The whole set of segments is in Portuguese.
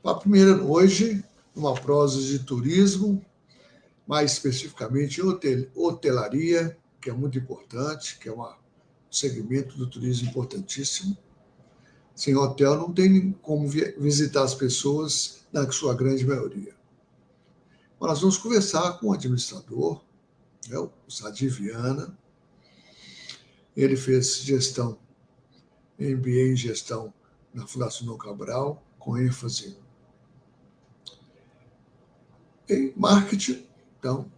Papo Mineiro hoje, uma prosa de turismo, mais especificamente hotelaria, que é muito importante, que é um segmento do turismo importantíssimo. Sem hotel não tem como visitar as pessoas, na sua grande maioria. Mas nós vamos conversar com o administrador, né, o Sadi Viana. Ele fez gestão, MBA em gestão na Fundação Dom Cabral, com ênfase em marketing. Então,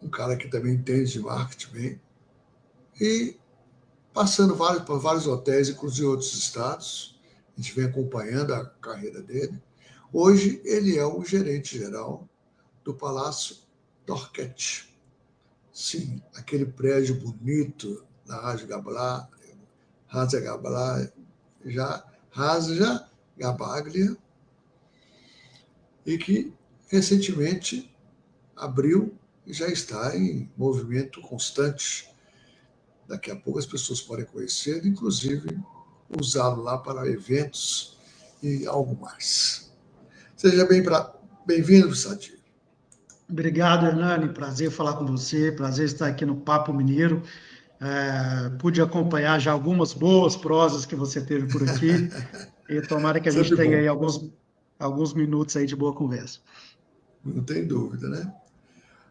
um cara que também entende de marketing bem. E passando por vários hotéis, inclusive outros estados. A gente vem acompanhando a carreira dele. Hoje, ele é o gerente-geral do Palácio Dorquete. Sim, aquele prédio bonito na Raja Gabaglia, e que recentemente abriu e já está em movimento constante. Daqui a pouco as pessoas podem conhecer, inclusive usá-lo lá para eventos e algo mais. Seja bem-vindo, Sadi. Obrigado, Hernani. Prazer falar com você, prazer estar aqui no Papo Mineiro. Pude acompanhar já algumas boas prosas que você teve por aqui e tomara que a gente tenha aí alguns minutos aí de boa conversa. Não tem dúvida, né?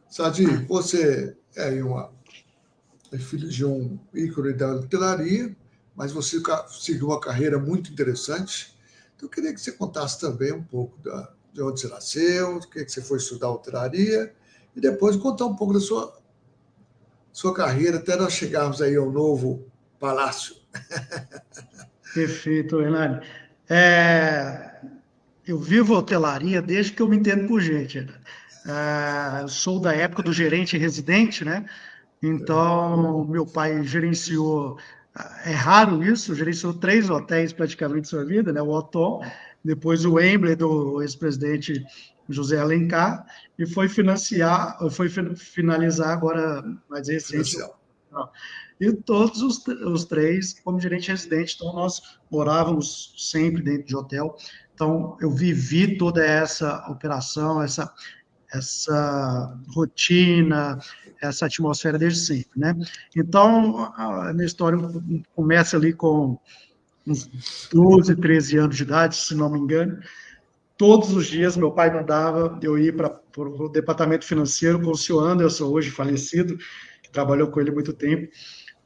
Sadi, você é filho de um ícone da hotelaria, mas você seguiu uma carreira muito interessante. Então, eu queria que você contasse também um pouco de onde você nasceu, o que você foi estudar hotelaria, e depois contar um pouco da sua carreira, até nós chegarmos aí ao novo palácio. Perfeito, Hernani. Eu vivo hotelaria desde que eu me entendo por gente. Eu sou da época do gerente residente, né? Então, meu pai gerenciou, é raro isso, gerenciou 3 hotéis praticamente em sua vida, né? O Otom, depois o Wembley do ex-presidente José Alencar, e foi finalizar agora, mais recente. E todos os 3 como gerente residente, então nós morávamos sempre dentro de hotel. Então, eu vivi toda essa operação, essa rotina, essa atmosfera desde sempre, né? Então, a minha história começa ali com uns 12, 13 anos de idade, se não me engano. Todos os dias meu pai mandava eu ir para o departamento financeiro com o senhor Anderson, hoje falecido, que trabalhou com ele há muito tempo,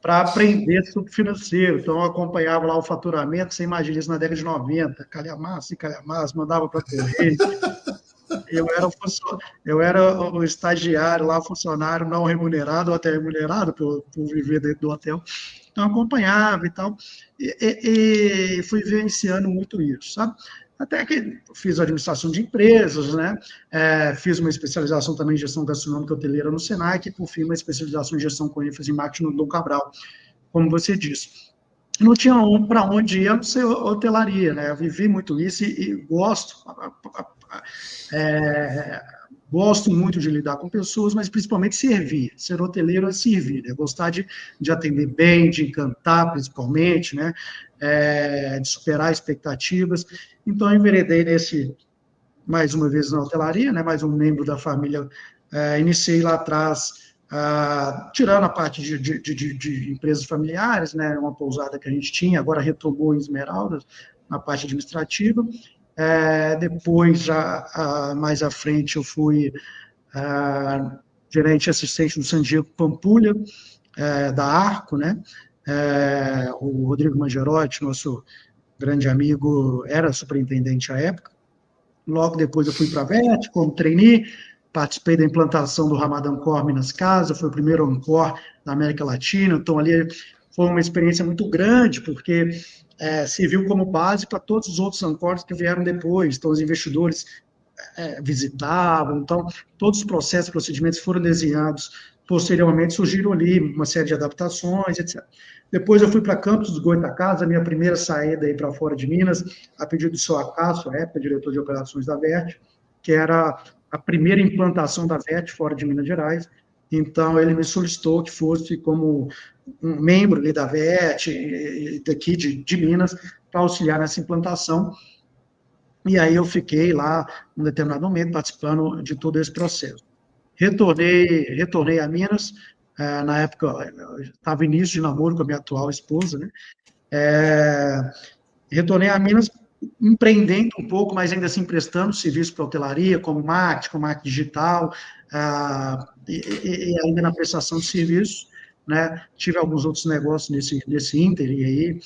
para aprender sobre financeiro. Então, eu acompanhava lá o faturamento, você imagina isso na década de 90, calhamaço e calhamaço, mandava para correr. Eu era o estagiário lá, funcionário não remunerado ou até remunerado por viver dentro do hotel. Então, acompanhava e tal, e fui vivenciando muito isso, sabe? Até que fiz administração de empresas, né? Fiz uma especialização também em gestão gastronômica hoteleira no Senac, e por fim, uma especialização em gestão com ênfase em marketing no Dom Cabral, como você disse. Não tinha para onde ir, a não ser hotelaria, né? Eu vivi muito isso e gosto. Gosto muito de lidar com pessoas, mas principalmente servir. Ser hoteleiro é servir, é gostar de atender bem, de encantar, principalmente, né? De superar expectativas. Então, eu enveredei mais uma vez na hotelaria, né? Mais um membro da família. Iniciei lá atrás, tirando a parte de empresas familiares, né? Uma pousada que a gente tinha, agora retomou em Esmeraldas, na parte administrativa. Depois, já mais à frente, eu fui gerente assistente do San Diego Pampulha, da Arco, né? O Rodrigo Mangerotti, nosso grande amigo, era superintendente à época. Logo depois eu fui para a VET como trainee, participei da implantação do Ramadan Core Minas Casa, foi o primeiro Encore da América Latina, então ali foi uma experiência muito grande, porque serviu como base para todos os outros Ancores que vieram depois, então os investidores visitavam, então todos os processos e procedimentos foram desenhados posteriormente, surgiram ali uma série de adaptações, etc. Depois eu fui para Campos dos Goytacazes, a minha primeira saída aí para fora de Minas, a pedido do seu Acácio, à época, diretor de operações da VET, que era a primeira implantação da VET fora de Minas Gerais. Então, ele me solicitou que fosse como um membro ali da VET, daqui de Minas, para auxiliar nessa implantação. E aí eu fiquei lá, um determinado momento, participando de todo esse processo. Retornei a Minas, na época estava início de namoro com a minha atual esposa, né? Retornei a Minas empreendendo um pouco, mas ainda assim prestando serviço para hotelaria, como marketing digital, e ainda na prestação de serviços, né? Tive alguns outros negócios nesse ínterim aí,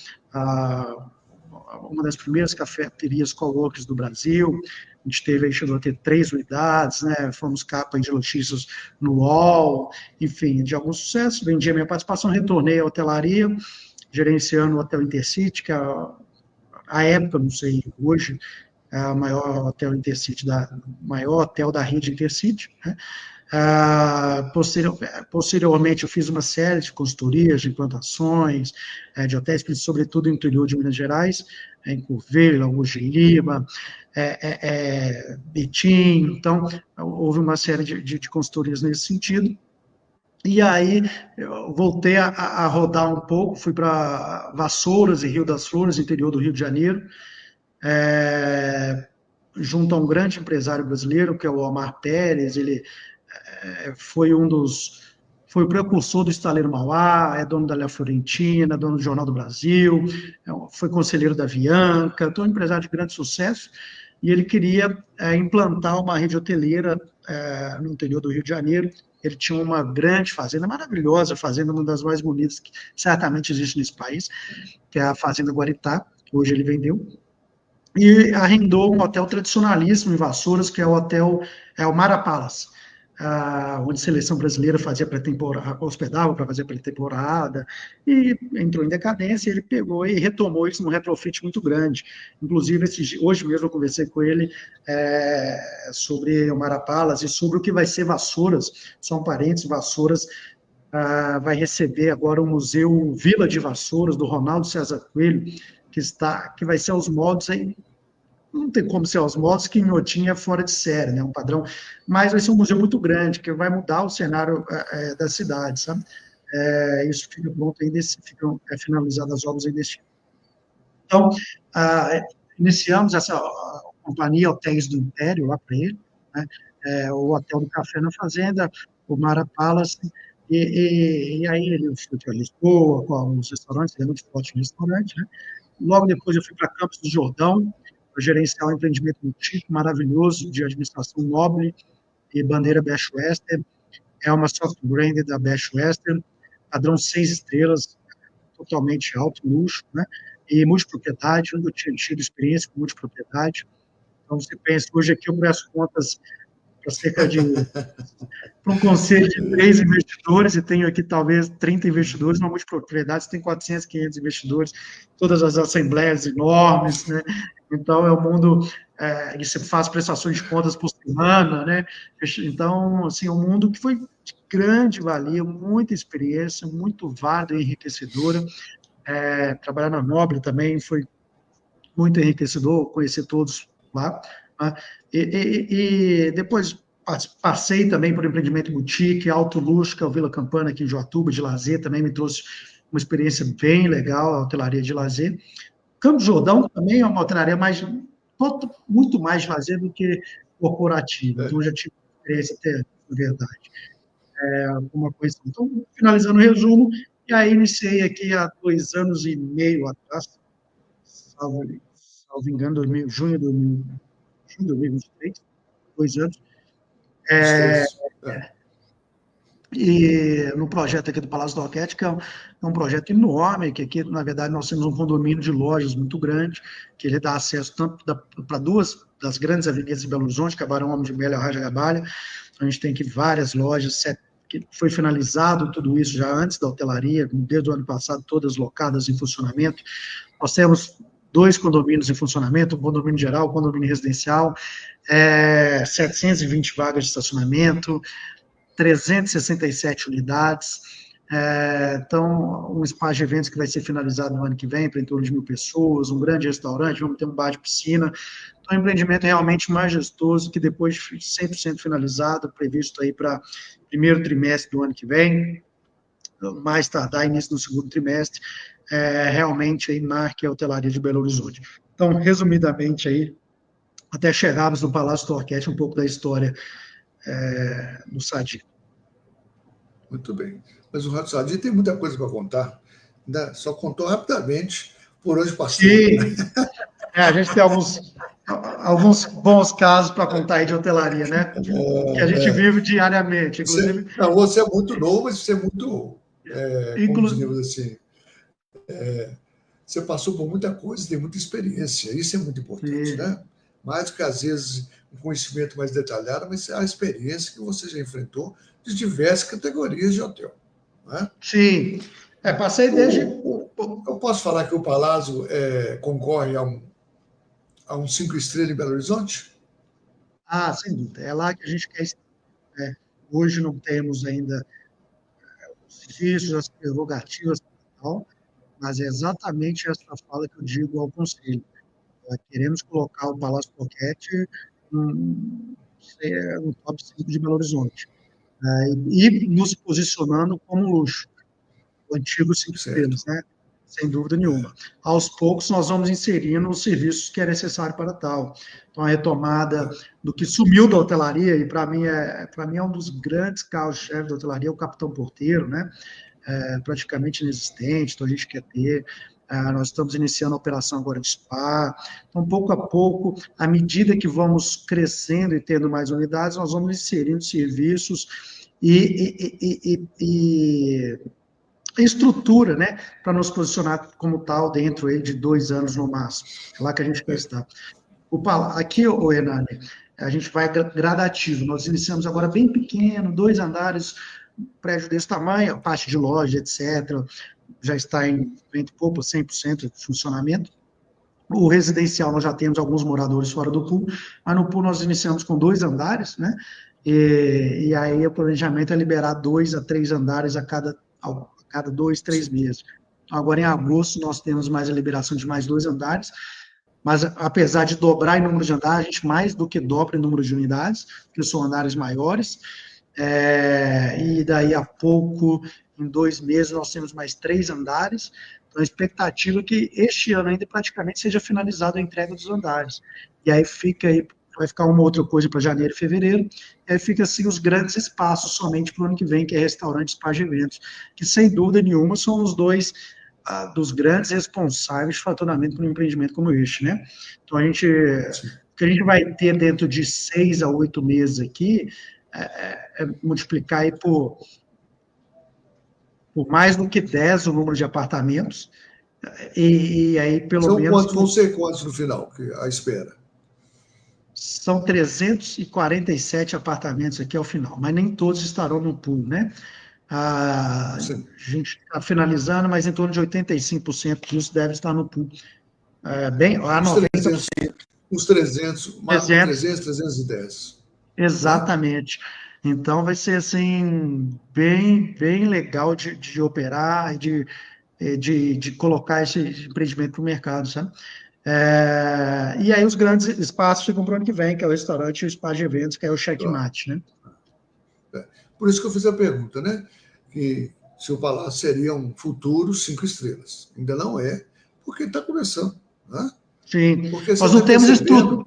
uma das primeiras cafeterias coworkers do Brasil, a gente chegou a ter 3 unidades, né? Fomos capa de notícias no UOL, enfim, de algum sucesso, vendi a minha participação, retornei à hotelaria, gerenciando o Hotel Intercity, que a época, não sei, hoje, é o maior hotel Intercity, maior hotel da rede Intercity, né? Posteriormente, eu fiz uma série de consultorias, de implantações, de hotéis, sobretudo no interior de Minas Gerais, em Curvelo, Augusto de Lima, Betim. Então, houve uma série de consultorias nesse sentido. E aí, eu voltei a rodar um pouco, fui para Vassouras e Rio das Flores, interior do Rio de Janeiro, junto a um grande empresário brasileiro, que é o Omar Pérez. Ele foi foi o precursor do Estaleiro Mauá, é dono da Léa Florentina, dono do Jornal do Brasil, foi conselheiro da Avianca, então um empresário de grande sucesso, e ele queria implantar uma rede hoteleira no interior do Rio de Janeiro. Ele tinha uma grande fazenda, maravilhosa fazenda, uma das mais bonitas que certamente existe nesse país, que é a Fazenda Guaritá, que hoje ele vendeu, e arrendou um hotel tradicionalíssimo em Vassouras, que é o Mara Palace, onde a seleção brasileira fazia pré-temporada, hospedava para fazer pré-temporada, e entrou em decadência. Ele pegou e retomou isso num retrofit muito grande. Inclusive, hoje mesmo eu conversei com ele sobre o Mara Palace e sobre o que vai ser Vassouras. Só um parênteses, Vassouras vai receber agora o Museu Vila de Vassouras, do Ronaldo César Coelho, que vai ser aos moldes aí. Não tem como ser aos moldes que Inhotim é fora de série, né? Um padrão, mas vai ser um museu muito grande, que vai mudar o cenário da cidade, sabe? Isso fica pronto ainda, ficam finalizadas as obras ainda este ano. Então, iniciamos essa companhia Hotéis do Império lá para ele, né? O Hotel do Café na Fazenda, o Mara Palace, e aí ele foi para Lisboa, com os restaurantes, ele é muito forte em restaurante, né? Logo depois eu fui para Campos do Jordão, para gerenciar um empreendimento boutique maravilhoso, de administração nobre e bandeira Best Western. É uma soft brand da Best Western, padrão 6 estrelas, totalmente alto luxo, né? E multipropriedade, eu tinha tido experiência com multipropriedade. Então, você pensa, hoje aqui eu presto contas para cerca de para um conselho de 3 investidores, e tenho aqui talvez 30 investidores, uma multipropriedade, você tem 400, 500 investidores, todas as assembleias enormes, né? Então, é um mundo, e você faz prestações de contas por semana, né? Então, assim, é um mundo que foi de grande valia, muita experiência, muito válida e enriquecedora. Trabalhar na Nobre também foi muito enriquecedor, conhecer todos lá, né? E depois passei também por empreendimento boutique, alto luxo, que é o Vila Campana, aqui em Joatuba, de lazer, também me trouxe uma experiência bem legal, a hotelaria de lazer. Campos do Jordão também é uma hotelaria muito mais de lazer do que corporativa, então já tive experiência até, na verdade. Alguma coisa. Então, finalizando o resumo, e aí iniciei aqui há 2 anos e meio atrás, salvo engano, junho de 2023, 2 anos. E no projeto aqui do Palácio do Roquete, que é um projeto enorme, que aqui, na verdade, nós temos um condomínio de lojas muito grande, que ele dá acesso tanto para 2 das grandes avenidas de Belo Horizonte, que é Barão Homem de Melo e Raja Gabalha. Então, a gente tem aqui várias lojas, que foi finalizado tudo isso já antes da hotelaria, desde o ano passado, todas locadas em funcionamento. Nós temos 2 condomínios em funcionamento, um condomínio geral, um condomínio residencial, 720 vagas de estacionamento, 367 unidades. Então, um espaço de eventos que vai ser finalizado no ano que vem, para em torno de 1.000 pessoas, um grande restaurante, vamos ter um bar de piscina. Então, um empreendimento realmente majestoso, que depois de 100% finalizado, previsto aí para primeiro trimestre do ano que vem, mais tardar início do segundo trimestre, realmente aí marque a hotelaria de Belo Horizonte. Então, resumidamente aí, até chegarmos no Palácio Torquete, um pouco da história do Sadi. Muito bem. Mas o Rato Sadi tem muita coisa para contar. Ainda só contou rapidamente por onde passou. Sim, a gente tem alguns bons casos para contar aí de hotelaria, né? Que a gente vive diariamente, Você, inclusive. não, você é muito novo, mas você é muito, como inclu, diríamos assim, você passou por muita coisa, tem muita experiência. Isso é muito importante, né? Mais do que, às vezes, um conhecimento mais detalhado, mas a experiência que você já enfrentou de diversas categorias de hotel. Né? sim, passei desde. Eu posso falar que o Palazzo concorre a um 5 estrelas em Belo Horizonte? Sem dúvida. É lá que a gente quer estar. Né? Hoje não temos ainda os serviços, as prerrogativas, tal, mas é exatamente essa fala que eu digo ao Conselho. Queremos colocar o Palácio Pocket no, no top 5 de Belo Horizonte. E nos posicionando como luxo, o antigo 5 estrelas, Certo. né? Sem dúvida nenhuma. Aos poucos, nós vamos inserindo os serviços que é necessário para tal. Então, a retomada do que sumiu da hotelaria, e para mim é um dos grandes carros-chefe da hotelaria, o capitão porteiro, né? Praticamente inexistente, então a gente quer ter. Nós estamos iniciando a operação agora de spa. Então, pouco a pouco, à medida que vamos crescendo e tendo mais unidades, nós vamos inserindo serviços e estrutura, né, para nos posicionar como tal dentro aí de 2 anos no máximo. É lá que a gente quer estar. Aqui, o Hernani, a gente vai gradativo. Nós iniciamos agora bem pequeno, 2 andares, prédio desse tamanho, a parte de loja, etc., já está em 20 e pouco, 100% de funcionamento. O residencial, nós já temos alguns moradores fora do pool, mas no pool nós iniciamos com 2 andares, né? E aí o planejamento é liberar 2 a 3 andares a cada 2, 3 meses. Então, agora em agosto nós temos mais a liberação de mais 2 andares, mas apesar de dobrar em número de andares, a gente mais do que dobra em número de unidades, que são andares maiores, e daí a pouco, em 2 meses, nós temos mais 3 andares. Então, a expectativa é que este ano ainda praticamente seja finalizada a entrega dos andares. E aí vai ficar uma outra coisa para janeiro e fevereiro, e aí fica assim os grandes espaços somente para o ano que vem, que é restaurante, spa de eventos, que sem dúvida nenhuma são os dois dos grandes responsáveis de faturamento para um empreendimento como este, né? Então, o que a gente vai ter dentro de 6 a 8 meses aqui multiplicar aí por mais do que 10 o número de apartamentos, e aí pelo São menos quantos, vão ser quantos no final, a espera? são 347 apartamentos aqui ao final, mas nem todos estarão no pool, né? A Sim. gente está finalizando, mas em torno de 85% disso deve estar no pool. A Uns 300, 90%. uns 300, 300, 300, 310. Né? exatamente. Então vai ser assim bem, bem legal de operar, de colocar esse empreendimento para o mercado, sabe? E aí os grandes espaços ficam para o ano que vem, que é o restaurante e o spa de eventos, que é o Claro. checkmate, né? Por isso que eu fiz a pergunta, né? Que se o Palácio seria um futuro 5 estrelas. Ainda não é, porque está começando. Né? Sim, Porque você nós está não temos percebendo.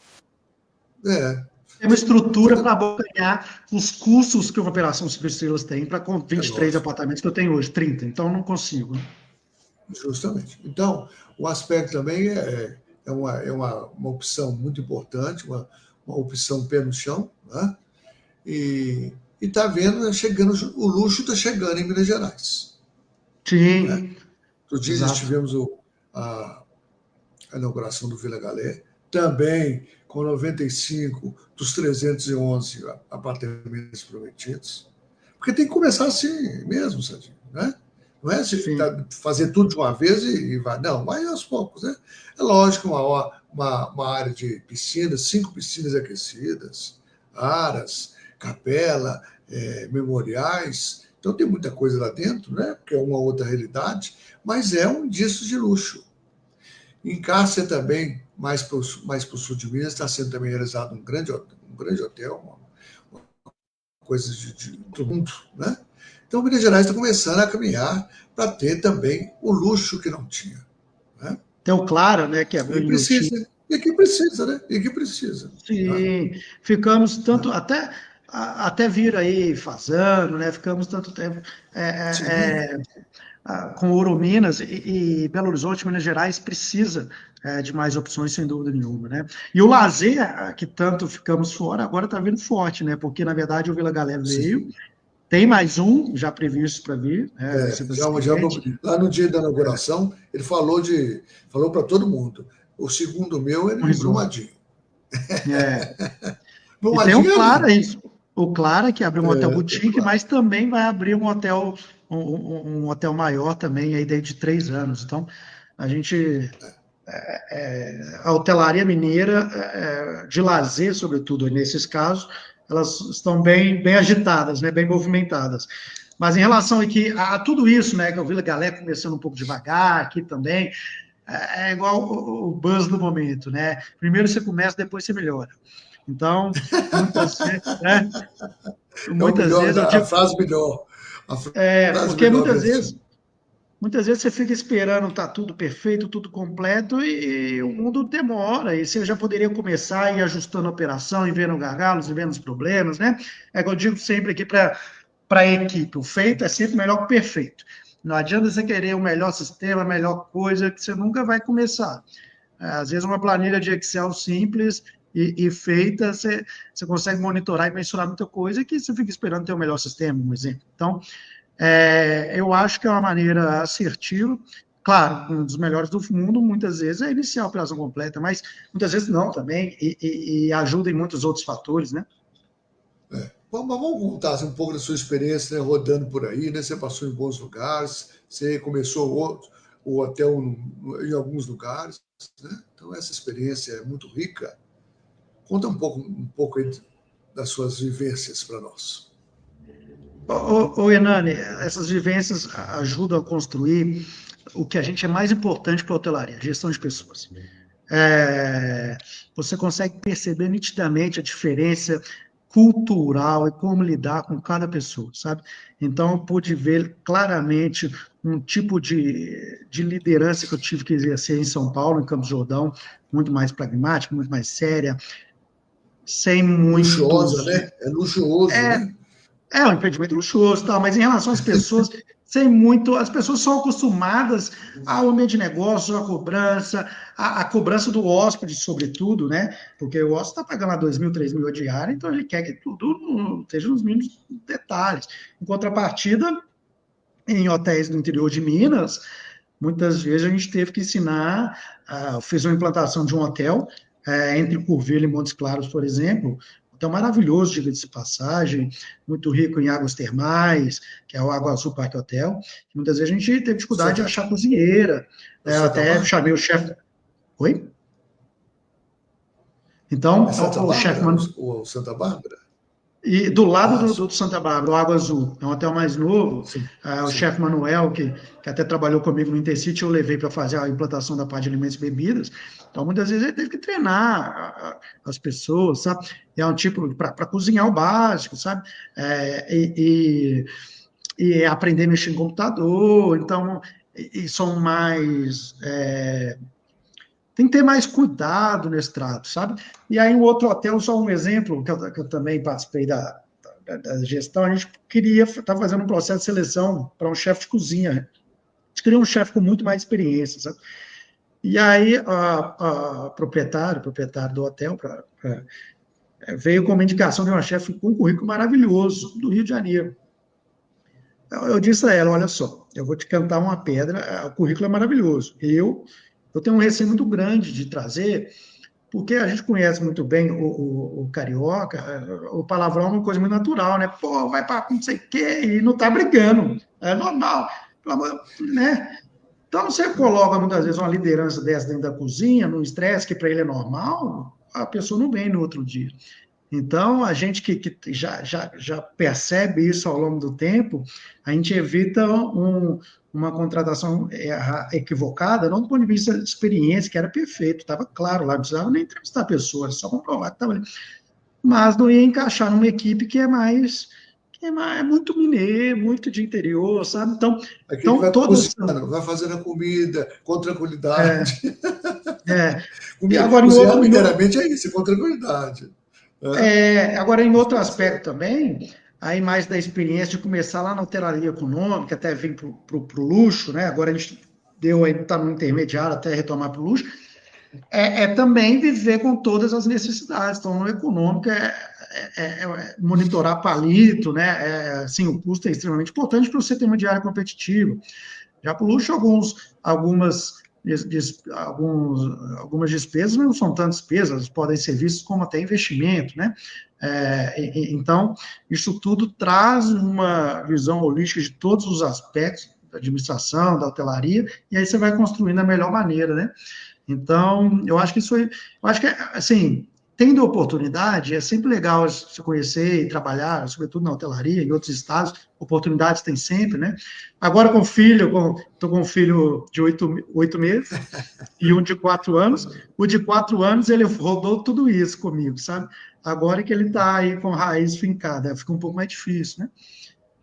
temos Você estrutura tá, para ganhar os custos que uma operação 5 estrelas tem para 23 lógico, apartamentos que eu tenho hoje, 30, então não consigo. justamente. Então, o aspecto também uma opção muito importante, uma opção pé no chão, né? E está vendo, né, chegando, o luxo está chegando em Minas Gerais. Né? Sim, Outros dias exato. tivemos a inauguração do Vila Galé, também com 95 dos 311 apartamentos prometidos. Porque tem que começar assim mesmo, Sandinho, né? Não é Sim. fazer tudo de uma vez e vai. Não, vai aos poucos, né? É lógico, uma área de piscinas, 5 piscinas aquecidas, aras, capela, memoriais. Então tem muita coisa lá dentro, né? Porque é uma outra realidade, mas é um distrito de luxo. Em Cássia também, mais para o sul de Minas, está sendo também realizado um grande hotel, uma coisa do mundo. Né? Então, Minas Gerais está começando a caminhar para ter também o luxo que não tinha. Né? Tem o Clara, né, que abriu E em Uti. precisa. E que precisa, né? E que precisa. Sim, ficamos tanto, até vir aí Fazano, né? Ficamos tanto tempo Sim, com Ouro Minas e Belo Horizonte, Minas Gerais, precisa de mais opções, sem dúvida nenhuma, né? E o lazer, que tanto ficamos fora, agora está vindo forte, né? Porque, na verdade, o Vila Galé veio, sim. tem mais um já previsto para vir, né? Vai ser Já, presidente. lá no dia da inauguração, ele falou para todo mundo. O segundo meu é Um em resort. Brumadinho. É. E tem o Brumadinho é Clara, lindo. isso. O Clara, que abriu um hotel boutique, Claro. mas também vai abrir um hotel, um hotel maior também, aí dentro de 3 anos. Então, a gente, a hotelaria mineira, de lazer, sobretudo nesses casos, elas estão bem agitadas, né, bem movimentadas. Mas em relação aqui a tudo isso, né, que eu vi a galera começando um pouco devagar aqui também, é igual o buzz do momento, né? Primeiro você começa, depois você melhora. Então, muitas vezes, né? É o Muitas melhor, vezes eu a digo, frase melhor. A frase porque melhor versão. muitas vezes você fica esperando estar tudo perfeito, tudo completo e o mundo demora. E você já poderia começar a ir ajustando a operação, e vendo gargalos, e vendo os problemas, né? É que eu digo sempre aqui para a equipe, o feito é sempre melhor que o perfeito. Não adianta você querer o melhor sistema, a melhor coisa, que você nunca vai começar. Às vezes, uma planilha de Excel simples e feita, você consegue monitorar e mensurar muita coisa que você fica esperando ter o melhor sistema, um exemplo. Então, eu acho que é uma maneira assertiva. Claro, um dos melhores do mundo, muitas vezes, é iniciar a operação completa, mas muitas vezes não também, e ajuda em muitos outros fatores, né? Mas vamos contar assim, um pouco da sua experiência, né, rodando por aí, né? Você passou em bons lugares, você começou o hotel em alguns lugares, né? Então essa experiência é muito rica. Conta um pouco aí das suas vivências para nós. Ô, Hernani, essas vivências ajudam a construir o que a gente é mais importante para a hotelaria, gestão de pessoas. É, você consegue perceber nitidamente a diferença cultural e como lidar com cada pessoa, sabe? Então, eu pude ver claramente um tipo de liderança que eu tive que exercer em São Paulo, em Campos do Jordão, muito mais pragmática, muito mais séria, sem Luxuosa, muitos. né? É luxuoso, É, né? é um empreendimento luxuoso, e tal, mas em relação às pessoas, sem muito, as pessoas são acostumadas ao ambiente de negócio, à cobrança, a cobrança do hóspede, sobretudo, né? Porque o hóspede está pagando lá 2.000, 3.000 a diária, então ele quer que tudo esteja nos mínimos detalhes. Em contrapartida, em hotéis do interior de Minas, muitas vezes a gente teve que ensinar, fez uma implantação de um hotel entre Curvelho e Montes Claros, por exemplo, hotel maravilhoso, diga-se de passagem, muito rico em águas termais, que é o Água Azul Parque Hotel. Muitas vezes a gente teve dificuldade de Santa, achar cozinheira, é eu Santa até Bárbara? chamei o chefe. Oi? É Então, Santa o chefe Bárbara? mandou. O Santa Bárbara? E do lado Ah, do Santa Bárbara, o Água Azul, é um hotel mais novo. sim, O sim. chefe Manuel, que até trabalhou comigo no Intercity, eu levei para fazer a implantação da parte de alimentos e bebidas. Então, muitas vezes ele teve que treinar as pessoas, sabe? E é um tipo para cozinhar o básico, sabe? É, e aprender a mexer em computador. Então, e são mais. Tem que ter mais cuidado nesse trato, sabe? E aí, o outro hotel, só um exemplo, que eu também participei da gestão, a gente queria estar fazendo um processo de seleção para um chefe de cozinha. A gente queria um chefe com muito mais experiência, sabe? E aí, a proprietário do hotel, veio com uma indicação de uma chefe com um currículo maravilhoso, do Rio de Janeiro. Eu disse a ela: olha só, eu vou te cantar uma pedra, o currículo é maravilhoso. Eu tenho um receio muito grande de trazer, porque a gente conhece muito bem o carioca, o palavrão é uma coisa muito natural, né? Pô, vai para não sei o quê, e não tá brigando, é normal, né? Então, você coloca muitas vezes uma liderança dessa dentro da cozinha, num estresse que para ele é normal, a pessoa não vem no outro dia. Então, a gente que já percebe isso ao longo do tempo, a gente evita uma contratação equivocada, não do ponto de vista de experiência, que era perfeito, estava claro lá, não precisava nem entrevistar a pessoa, era só comprovar que estava ali. Mas não ia encaixar numa equipe é muito mineiro, muito de interior, sabe? Então, Aquele que então vai todas. cozinhando, vai fazendo a comida com tranquilidade. É, e agora, Cozinhar mineiramente é isso, com tranquilidade. Né? agora, em outro Descansar. aspecto também, aí mais da experiência de começar lá na hotelaria econômica, até vir para o luxo, né? Agora a gente está no intermediário até retomar para o luxo, é também viver com todas as necessidades. Então, no econômico é monitorar palito, né? Assim, o custo é extremamente importante para você ter uma diária competitiva. Já para o luxo, algumas despesas não são tantas despesas, podem ser vistas como até investimento, né? Então, isso tudo traz uma visão holística de todos os aspectos da administração, da hotelaria, e aí você vai construindo da melhor maneira, né? Então, eu acho que, assim, tendo oportunidade, é sempre legal se conhecer e trabalhar, sobretudo na hotelaria, em outros estados, oportunidades tem sempre, né? Agora com filho, estou com um filho de 8 meses e um de 4 anos. O de 4 anos, ele rodou tudo isso comigo, sabe? Agora que ele está aí com raiz fincada, fica um pouco mais difícil, né?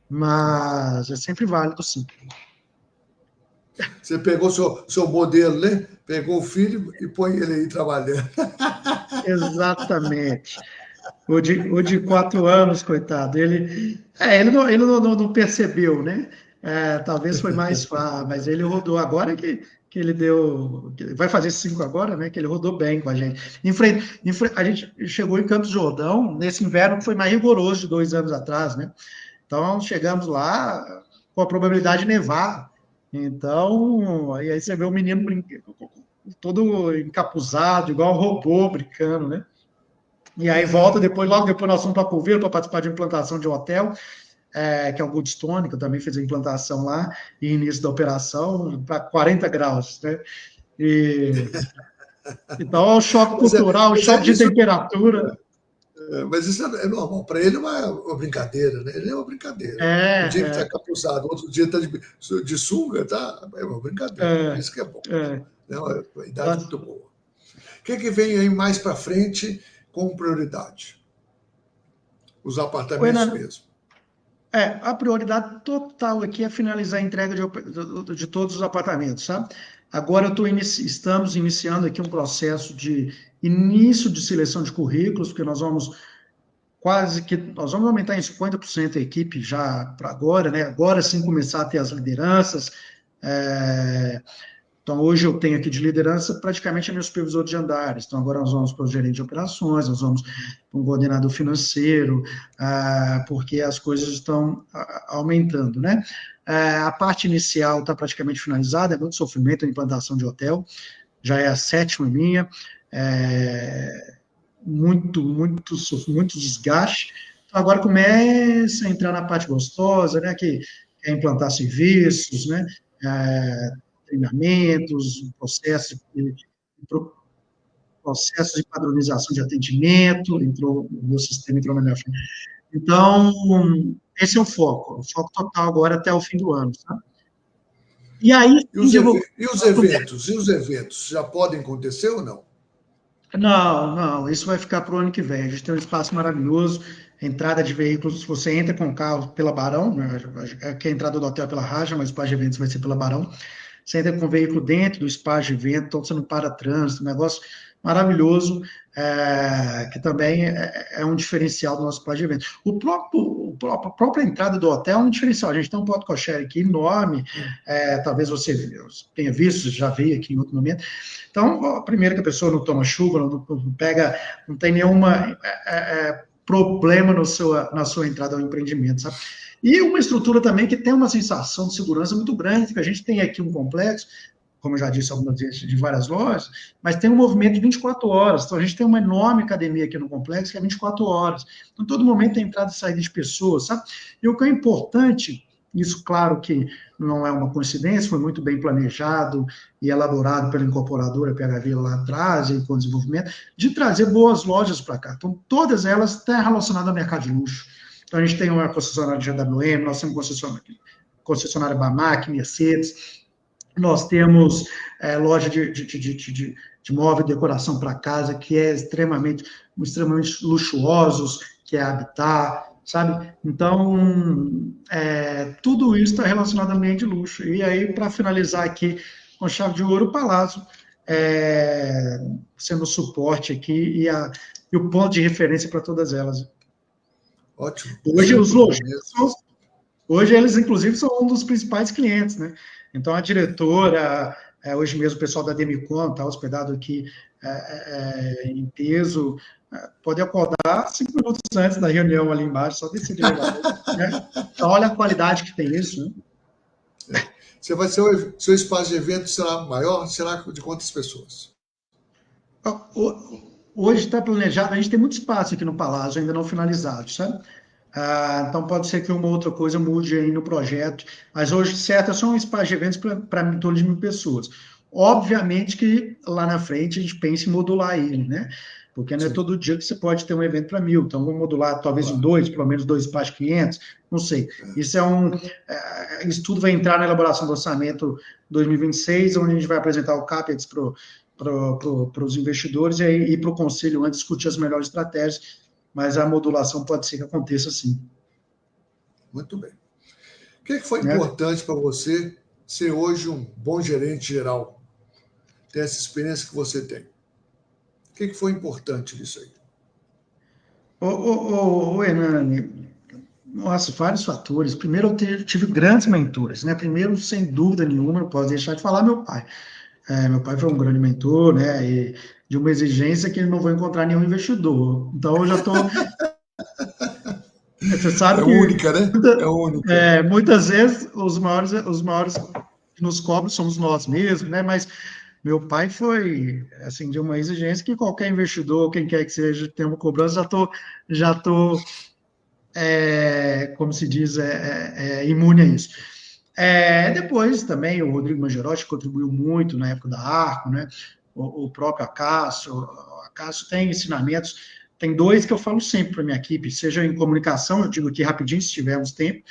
Mas é sempre válido, sim. Você pegou seu modelo, né? Pegou o filho e põe ele aí trabalhando. Exatamente. O de 4 anos, coitado, ele não percebeu, né? Talvez foi mais fácil, mas ele rodou agora que ele deu. Vai fazer 5 agora, né? Que ele rodou bem com a gente. A gente chegou em Campos do Jordão nesse inverno que foi mais rigoroso de 2 anos atrás, né? Então chegamos lá com a probabilidade de nevar. Então, aí você vê o menino todo encapuzado, igual um robô brincando, né? E aí volta depois, logo depois nós fomos para Coveiro para participar de implantação de um hotel, que é o Goodstone, que eu também fiz a implantação lá, e início da operação, para 40 graus, né? E, então, é o choque Mas cultural, o choque de isso, temperatura. mas isso é normal. Para ele é uma brincadeira, né? Ele é uma brincadeira. Um dia ele está É, capuzado, outro dia está de sunga, tá? É uma brincadeira. é, Isso que é bom. é. É uma idade muito boa. O que, é que vem aí mais para frente com prioridade? Os Oi, apartamentos Nana. mesmo. A prioridade total aqui é finalizar a entrega de todos os apartamentos, sabe? Agora estamos iniciando aqui um processo de início de seleção de currículos, porque nós vamos aumentar em 50% a equipe já para agora, né? Agora sim começar a ter as lideranças. É, Então, hoje eu tenho aqui de liderança praticamente a meu supervisor de andares. Então, agora nós vamos para o gerente de operações, nós vamos para um coordenador financeiro, porque as coisas estão aumentando, né? A parte inicial está praticamente finalizada, é muito sofrimento a implantação de hotel, já é a 7ª minha, muito desgaste. Então, agora começa a entrar na parte gostosa, né? Que é implantar serviços, né? É, treinamentos, processos de padronização de atendimento, o meu sistema entrou na minha frente. Então, esse é o foco total agora até o fim do ano. Sabe? E aí, E os, e os eventos? E os eventos? Já podem acontecer ou não? Não, não, isso vai ficar para o ano que vem. A gente tem um espaço maravilhoso, entrada de veículos, você entra com o carro pela Barão, né? Aqui a entrada do hotel é pela Raja, mas o espaço de eventos vai ser pela Barão. Você entra com o veículo dentro do espaço de evento, então você não para trânsito, um negócio maravilhoso, que também é um diferencial do nosso espaço de evento. A própria entrada do hotel é um diferencial. A gente tem um porta-cocher aqui enorme, talvez você tenha visto, já veio aqui em outro momento. Então, primeiro que a pessoa não toma chuva, não pega, não tem nenhuma problema na sua entrada ao empreendimento, sabe? E uma estrutura também que tem uma sensação de segurança muito grande, porque a gente tem aqui um complexo, como eu já disse algumas vezes, de várias lojas, mas tem um movimento de 24 horas. Então, a gente tem uma enorme academia aqui no complexo, que é 24 horas. Então, todo momento tem entrada e saída de pessoas, sabe? E o que é importante, isso, claro que não é uma coincidência, foi muito bem planejado e elaborado pela incorporadora PHV lá atrás, e com desenvolvimento, de trazer boas lojas para cá. Então, todas elas estão relacionadas ao mercado de luxo. Então, a gente tem uma concessionária de GWM, nós temos concessionária Bamac, Mercedes, nós temos loja de móvel e decoração para casa, que é extremamente luxuosos, que é Habitat, sabe? Então, tudo isso está relacionado ao ambiente de luxo. E aí, para finalizar aqui com chave de ouro, o Palácio sendo o suporte aqui e o ponto de referência para todas elas. Ótimo. Hoje, os lojistas, hoje eles, inclusive, são um dos principais clientes, né? Então, a diretora, hoje mesmo o pessoal da Demicon está hospedado aqui em peso, pode acordar 5 minutos antes da reunião ali embaixo, só decidir o elevador, né? Então, olha a qualidade que tem isso, né? Você vai ser, seu espaço de evento será maior? Será de quantas pessoas? Hoje está planejado, a gente tem muito espaço aqui no Palácio, ainda não finalizado, sabe? Então pode ser que uma outra coisa mude aí no projeto, mas hoje, certo, é só um espaço de eventos para em torno de 1.000 pessoas. Obviamente que lá na frente a gente pensa em modular ele, né? Porque não é todo dia que você pode ter um evento para 1.000, então vamos modular talvez em 2, pelo menos 2 espaços de 500, não sei. Isso isso tudo vai entrar na elaboração do orçamento 2026, onde a gente vai apresentar o CAPEX para os investidores e para o conselho antes discutir as melhores estratégias, mas a modulação pode ser que aconteça sim. Muito bem. O que foi importante para você ser hoje um bom gerente geral? Ter essa experiência que você tem. O que foi importante nisso aí? Hernani, nossa, vários fatores. Primeiro, eu tive grandes mentores, né? Primeiro, sem dúvida nenhuma, não posso deixar de falar meu pai. Meu pai foi um grande mentor, né? E de uma exigência que ele não vai encontrar nenhum investidor. Então, eu já estou. Você sabe que. Única, né? É única. Muitas vezes, os maiores que nos cobram somos nós mesmos, né? Mas meu pai foi, assim, de uma exigência que qualquer investidor, quem quer que seja, tenha uma cobrança, já tô como se diz, imune a isso. Depois também o Rodrigo Mangerotti contribuiu muito na época da Arco, né? O próprio Acácio tem ensinamentos, tem 2 que eu falo sempre para minha equipe, seja em comunicação, eu digo aqui rapidinho, se tivermos tempo,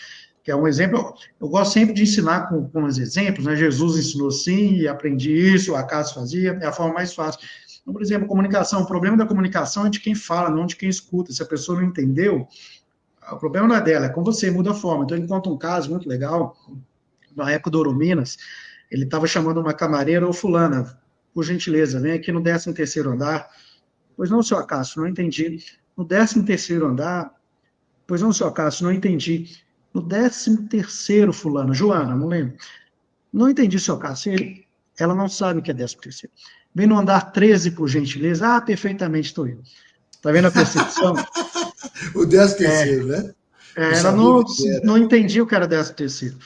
que é um exemplo, eu gosto sempre de ensinar com os exemplos, né? Jesus ensinou assim, e aprendi isso, o Acácio fazia, é a forma mais fácil. Então, por exemplo, comunicação, o problema da comunicação é de quem fala, não de quem escuta. Se a pessoa não entendeu, o problema não é dela, é com você, muda a forma. Então, ele conta um caso muito legal, na época do Orominas, ele estava chamando uma camareira, ô fulana, por gentileza, vem aqui no 13º andar. Pois não, seu Acácio, não entendi. No 13º andar, pois não, seu Acácio, não entendi. No 13º, fulana, Joana, não lembro. Não entendi, seu Acácio. Ela não sabe o que é 13º. Vem no andar 13, por gentileza. Perfeitamente, estou indo. Está vendo a percepção? O 13º, né? Ela não entendia o que era 13º.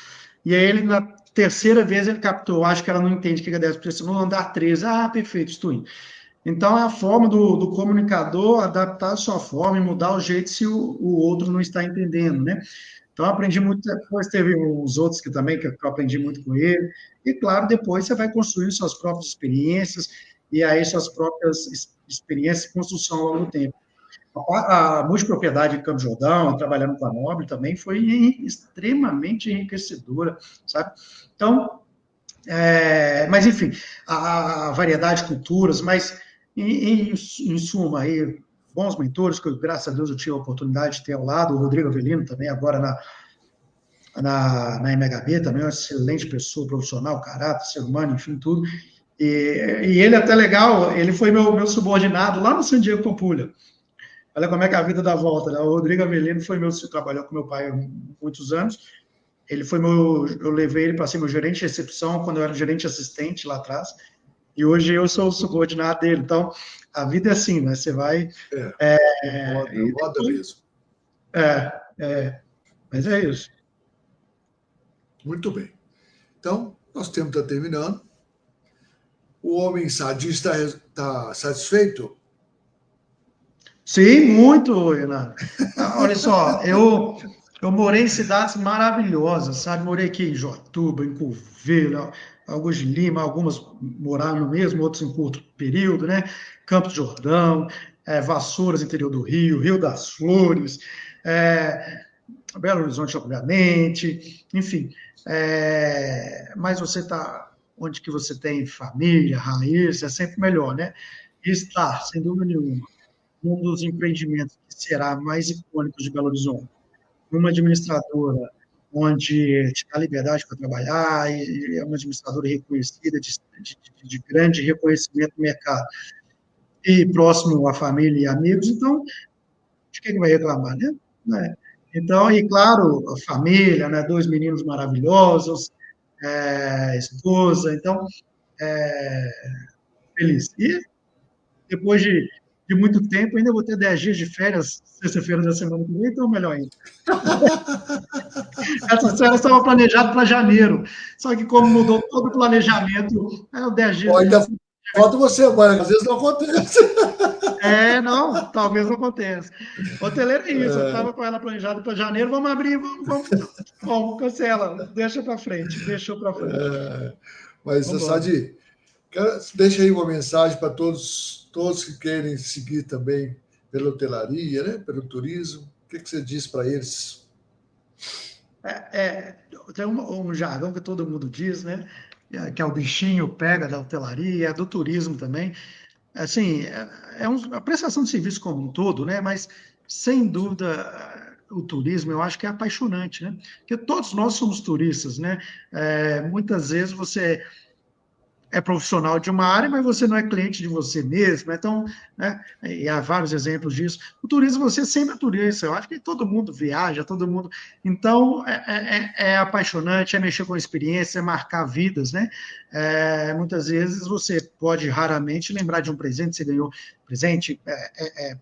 E aí ele, na terceira vez, ele captou, acho que ela não entende o que é 13º, no andar 13, perfeito, estou indo. Então, é a forma do comunicador adaptar a sua forma e mudar o jeito se o outro não está entendendo, né? Então, eu aprendi muito, depois teve os outros que também, que eu aprendi muito com ele, e claro, depois você vai construindo suas próprias experiências, e aí suas próprias experiências de construção ao longo do tempo. A multipropriedade de Campos Jordão, trabalhando com a Nobre também, foi extremamente enriquecedora, sabe? Então, mas enfim, a variedade de culturas, mas em suma, aí, bons mentores, que graças a Deus eu tive a oportunidade de ter ao lado, o Rodrigo Avelino também, agora na MHB, também é uma excelente pessoa, profissional, caráter, ser humano, enfim, tudo. E ele é até legal, ele foi meu subordinado lá no San Diego Pampulha. Olha como é que a vida dá volta, né? O Rodrigo Avelino trabalhou com meu pai há muitos anos. Eu levei ele para ser meu gerente de recepção quando eu era gerente assistente lá atrás. E hoje eu sou o subordinado dele. Então, a vida é assim, né? Você vai. Roda mesmo. Mas é isso. Muito bem. Então, nosso tempo está terminando. O homem sadista está satisfeito? Sim, muito, Renato. Olha só, eu morei em cidades maravilhosas, sabe? Morei aqui em Joatuba, em Coveiro, alguns de Lima, algumas moraram no mesmo, outros em curto período, né? Campos do Jordão, Vassouras, interior do Rio, Rio das Flores, Belo Horizonte, obviamente, enfim. Mas você está onde que você tem família, raiz, é sempre melhor, né? E estar, sem dúvida nenhuma, um dos empreendimentos que será mais icônicos de Belo Horizonte, uma administradora onde te dá liberdade para trabalhar, e é uma administradora reconhecida, de grande reconhecimento no mercado, e próximo à família e amigos, então, de que vai reclamar, né? Né? Então, e claro, a família, né? 2 meninos maravilhosos, esposa, então, é, feliz. E depois de muito tempo, ainda vou ter 10 dias de férias, sexta-feira da semana que vem, então melhor ainda. Essas férias estavam planejadas para janeiro, só que como mudou todo o planejamento, é, 10 dias. Ou ainda falta uma semana, às vezes não acontece. Não, talvez não aconteça. Hoteleira é isso, eu estava com ela planejada para janeiro, vamos abrir, vamos, cancela, deixa para frente, deixou para frente. Mas, Vamos embora. Sadi, deixa aí uma mensagem para todos que querem seguir também pela hotelaria, né? Pelo turismo. O que você diz para eles? Tem um jargão que todo mundo diz, né? Que é o bichinho pega da hotelaria, é do turismo também. Assim, a prestação de serviço como um todo, né? Mas, sem dúvida, o turismo eu acho que é apaixonante, né? Porque todos nós somos turistas, né? Muitas vezes você é profissional de uma área, mas você não é cliente de você mesmo. Então, né, e há vários exemplos disso. O turismo, você sempre é turista. Eu acho que todo mundo viaja, todo mundo. Então, é apaixonante, é mexer com a experiência, é marcar vidas, né? Muitas vezes você pode raramente lembrar de um presente que você ganhou. Presente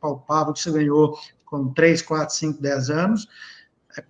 palpável que você ganhou com 3, 4, 5, 10 anos.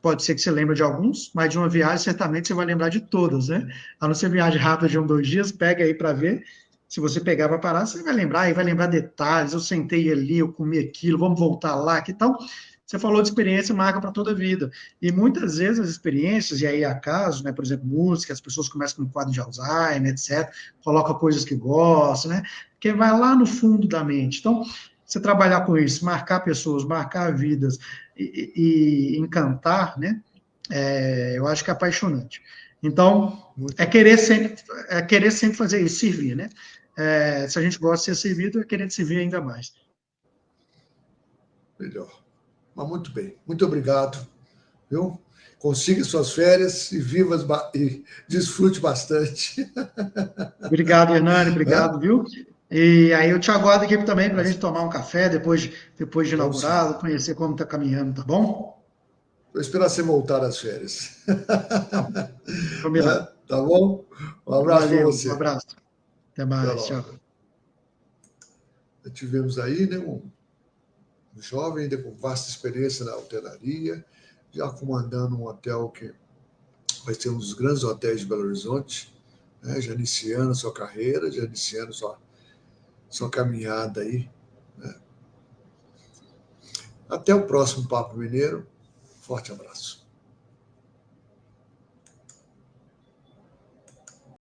Pode ser que você lembre de alguns, mas de uma viagem, certamente você vai lembrar de todas, né? A não ser viagem rápida de 1, 2 dias, pega aí para ver. Se você pegar para parar, você vai lembrar, e vai lembrar detalhes. Eu sentei ali, eu comi aquilo, vamos voltar lá, que tal? Você falou de experiência, marca para toda a vida. E muitas vezes as experiências, e aí há casos, né? Por exemplo, música, as pessoas começam com um quadro de Alzheimer, etc., colocam coisas que gostam, né? Porque vai lá no fundo da mente. Então, você trabalhar com isso, marcar pessoas, marcar vidas, e encantar, né? Eu acho que é apaixonante. Então, querer sempre fazer isso, servir, né? Se a gente gosta de ser servido, é querer servir ainda mais. Melhor. Mas muito bem. Muito obrigado. Viu? Consiga suas férias e desfrute bastante. Obrigado, Hernani, obrigado, viu? E aí eu te aguardo aqui também para a gente tomar um café depois de Vamos sim. inaugurado, conhecer como está caminhando, tá bom? Vou esperar você voltar das férias. Não, combinado. Tá bom? Um abraço para Valeu, um você. abraço. Até Até mais, logo. tchau. Tivemos aí, né, um jovem ainda com vasta experiência na hotelaria, já comandando um hotel que vai ser um dos grandes hotéis de Belo Horizonte, né, já iniciando sua carreira, já iniciando sua caminhada aí. Né. Até o próximo Papo Mineiro. Forte abraço.